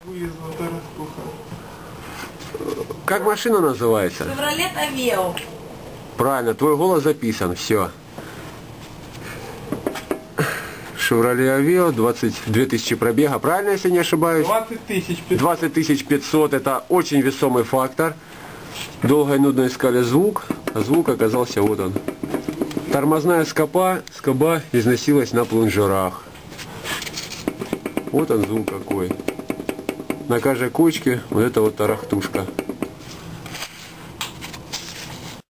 Вывезла Тарасуха. Как машина называется? Chevrolet Aveo. Правильно, твой голос записан, все. Chevrolet Aveo, 22 тысячи пробега, правильно, если не ошибаюсь? 20 тысяч 500. 20 500, это очень весомый фактор. Долго и нудно искали звук, а звук оказался вот он. Тормозная скоба износилась на плунжерах. Вот он звук какой. На каждой кочке вот эта вот тарахтушка.